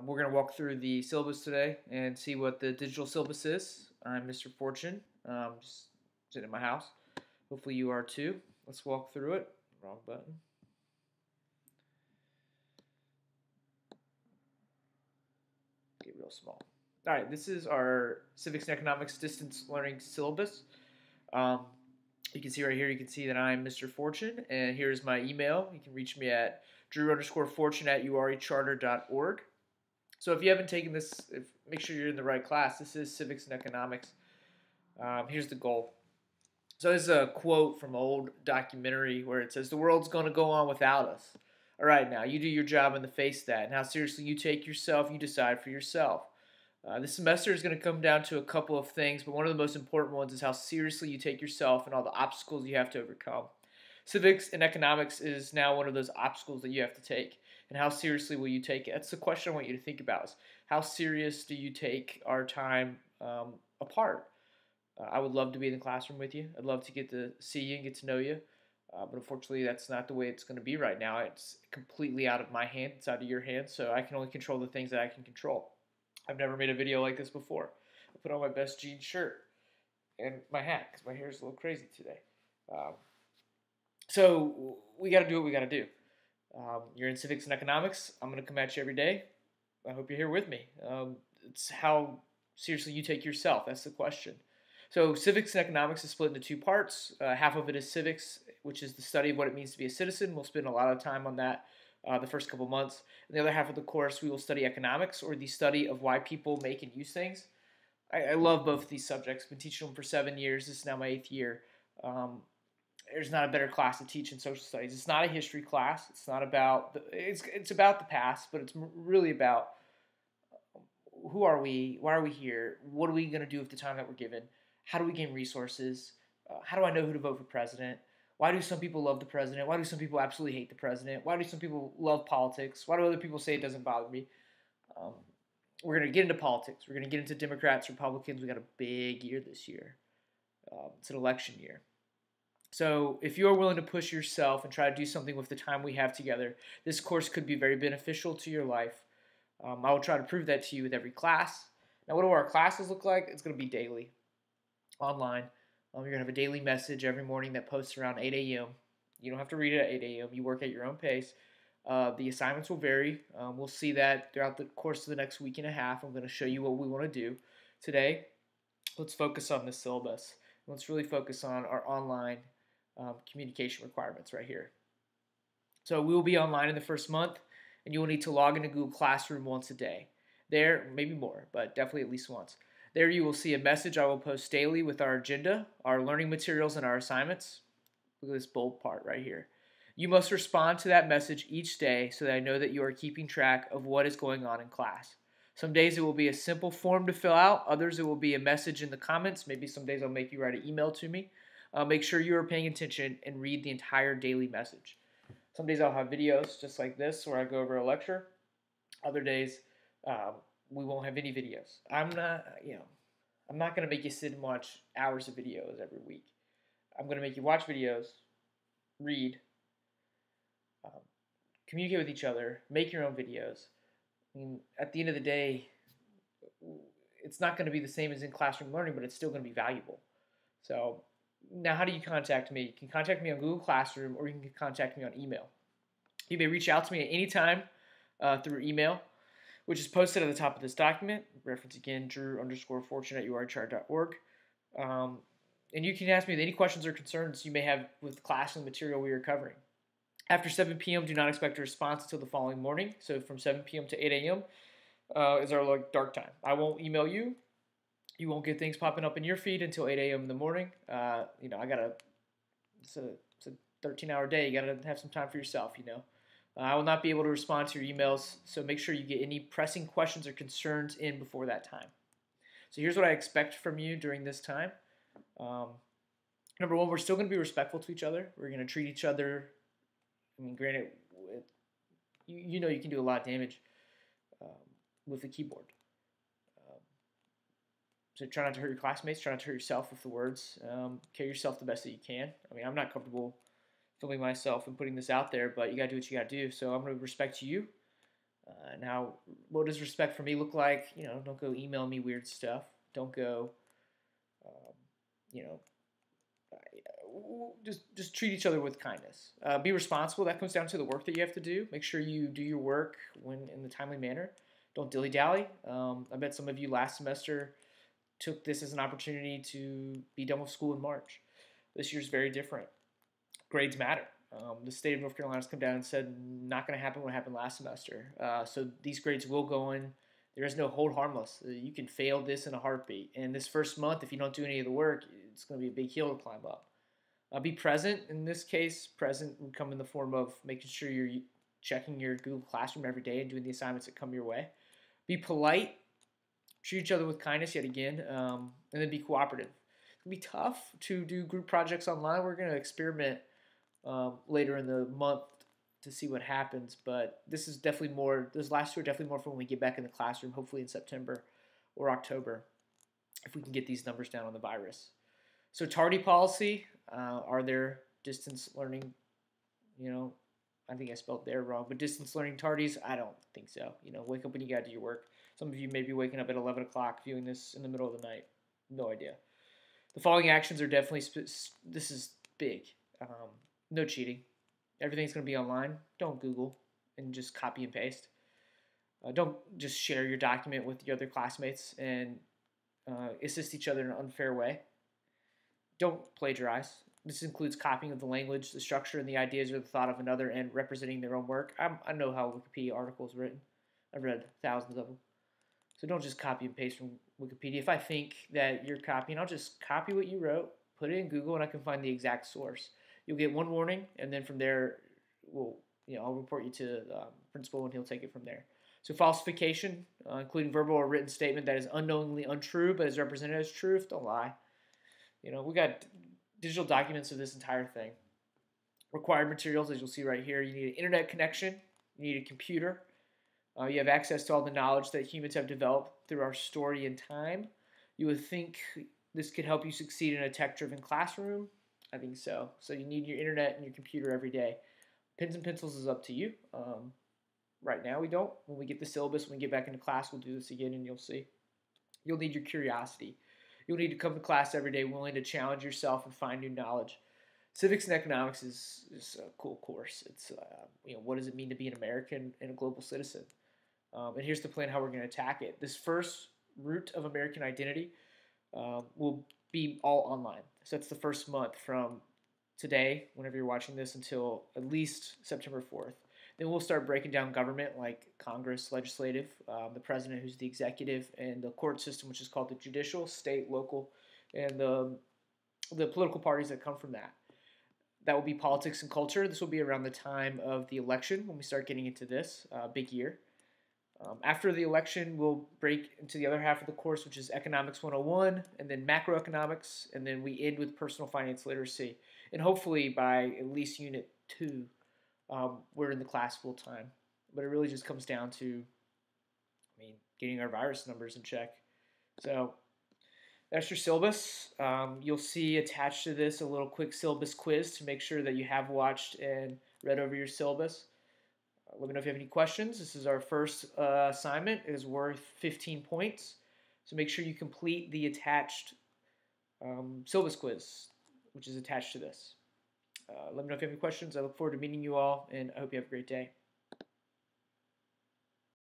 We're going to walk through the syllabus today and see what the digital syllabus is. I'm Mr. Fortune, just sitting in my house. Hopefully you are too. Let's walk through it. Wrong button. Get real small. All right, this is our Civics and Economics distance learning syllabus. You can see right here, you can see that I'm Mr. Fortune, and here's my email. You can reach me at drew_fortune@urecharter.org. So if you haven't taken this, make sure you're in the right class. This is Civics and Economics. Here's the goal. So this is a quote from an old documentary where it says, "The world's going to go on without us. All right, now, you do your job and face that. And how seriously you take yourself, you decide for yourself." This semester is going to come down to a couple of things, but one of the most important ones is how seriously you take yourself and all the obstacles you have to overcome. Civics and economics is now one of those obstacles that you have to take. And how seriously will you take it? That's the question I want you to think about. Is how serious do you take our time apart? I would love to be in the classroom with you. I'd love to get to see you and get to know you. But unfortunately, that's not the way it's going to be right now. It's completely out of my hand. It's out of your hands. So I can only control the things that I can control. I've never made a video like this before. I put on my best jean shirt and my hat because my hair is a little crazy today. So we got to do what we got to do. You're in Civics and Economics. I'm going to come at you every day. I hope you're here with me. It's how seriously you take yourself. That's the question. So Civics and Economics is split into two parts. Half of it is Civics, which is the study of what it means to be a citizen. We'll spend a lot of time on that the first couple months. And the other half of the course, we will study economics, or the study of why people make and use things. I love both of these subjects. I've been teaching them for 7 years. This is now my 8th year. There's not a better class to teach in social studies. It's not a history class. It's not about it's about the past, but it's really about who are we? Why are we here? What are we going to do with the time that we're given? How do we gain resources? How do I know who to vote for president? Why do some people love the president? Why do some people absolutely hate the president? Why do some people love politics? Why do other people say it doesn't bother me? We're going to get into politics. We're going to get into Democrats, Republicans. We got a big year this year. It's an election year. So if you are willing to push yourself and try to do something with the time we have together, this course could be very beneficial to your life. I will try to prove that to you with every class. Now, what do our classes look like? It's going to be daily, online. You're going to have a daily message every morning that posts around 8 a.m. You don't have to read it at 8 a.m. You work at your own pace. The assignments will vary. We'll see that throughout the course of the next week and a half. I'm going to show you what we want to do. Today, let's focus on this syllabus. Let's really focus on our online communication requirements right here. So we will be online in the first month, and you will need to log into Google Classroom once a day. There, maybe more, but definitely at least once. There you will see a message I will post daily with our agenda, our learning materials, and our assignments. Look at this bold part right here. You must respond to that message each day so that I know that you are keeping track of what is going on in class. Some days it will be a simple form to fill out. Others it will be a message in the comments. Maybe some days I'll make you write an email to me. Make sure you are paying attention and read the entire daily message. Some days I'll have videos just like this where I go over a lecture. Other days we won't have any videos. I'm not going to make you sit and watch hours of videos every week. I'm going to make you watch videos, read, communicate with each other, make your own videos. I mean, at the end of the day, it's not going to be the same as in classroom learning, but it's still going to be valuable. So now, how do you contact me? You can contact me on Google Classroom, or you can contact me on email. You may reach out to me at any time through email, which is posted at the top of this document. Reference again, drew_fortune@urecharter.org. And you can ask me any questions or concerns you may have with the class and the material we are covering. After 7 p.m., do not expect a response until the following morning. So from 7 p.m. to 8 a.m. Is our dark time. I won't email you. You won't get things popping up in your feed until 8 a.m. in the morning. It's a 13-hour day. You gotta have some time for yourself, I will not be able to respond to your emails, so make sure you get any pressing questions or concerns in before that time. So here's what I expect from you during this time. Number one, we're still going to be respectful to each other. We're going to treat each other, granted, you can do a lot of damage with the keyboard. So try not to hurt your classmates. Try not to hurt yourself with the words. Carry yourself the best that you can. I'm not comfortable filming myself and putting this out there, but you got to do what you got to do. So I'm going to respect you. Now, what does respect for me look like? Don't go email me weird stuff. Don't go, um, you know, just treat each other with kindness. Be responsible. That comes down to the work that you have to do. Make sure you do your work when in the timely manner. Don't dilly dally. I bet some of you last semester took this as an opportunity to be done with school in March. This year's very different. Grades matter. The state of North Carolina has come down and said not going to happen what happened last semester. So these grades will go in. There is no hold harmless. You can fail this in a heartbeat. And this first month, if you don't do any of the work, it's going to be a big hill to climb up. Be present. In this case, present would come in the form of making sure you're checking your Google Classroom every day and doing the assignments that come your way. Be polite. Treat each other with kindness yet again, and then be cooperative. It's going to be tough to do group projects online. We're going to experiment later in the month to see what happens, but this is definitely more, this last two are definitely more for when we get back in the classroom, hopefully in September or October, if we can get these numbers down on the virus. So tardy policy, are there distance learning, I think I spelled there wrong, but distance learning tardies, I don't think so. Wake up when you got to do your work. Some of you may be waking up at 11 o'clock viewing this in the middle of the night. No idea. The following actions are definitely, this is big. No cheating. Everything's going to be online. Don't Google and just copy and paste. Don't just share your document with your other classmates and assist each other in an unfair way. Don't plagiarize. This includes copying of the language, the structure, and the ideas or the thought of another and representing their own work. I know how a Wikipedia article is written. I've read thousands of them. So don't just copy and paste from Wikipedia. If I think that you're copying, I'll just copy what you wrote, put it in Google, and I can find the exact source. You'll get one warning, and then from there, I'll report you to the principal, and he'll take it from there. So falsification, including verbal or written statement that is unknowingly untrue but is represented as truth, don't lie. We got digital documents of this entire thing. Required materials, as you'll see right here, you need an internet connection, you need a computer, you have access to all the knowledge that humans have developed through our story and time. You would think this could help you succeed in a tech-driven classroom. I think so. So you need your internet and your computer every day. Pens and pencils is up to you. Right now we don't. When we get the syllabus, when we get back into class, we'll do this again and you'll see. You'll need your curiosity. You'll need to come to class every day willing to challenge yourself and find new knowledge. Civics and economics is a cool course. It's what does it mean to be an American and a global citizen? And here's the plan how we're going to attack it. This first root of American identity will be all online. So that's the first month from today, whenever you're watching this, until at least September 4th. Then we'll start breaking down government like Congress, legislative, the president who's the executive, and the court system, which is called the judicial, state, local, and the political parties that come from that. That will be politics and culture. This will be around the time of the election when we start getting into this big year. After the election, we'll break into the other half of the course, which is Economics 101, and then Macroeconomics, and then we end with Personal Finance Literacy. And hopefully by at least Unit 2, we're in the class full time. But it really just comes down to, getting our virus numbers in check. So that's your syllabus. You'll see attached to this a little quick syllabus quiz to make sure that you have watched and read over your syllabus. Let me know if you have any questions. This is our first assignment. It is worth 15 points. So make sure you complete the attached syllabus quiz, which is attached to this. Let me know if you have any questions. I look forward to meeting you all, and I hope you have a great day.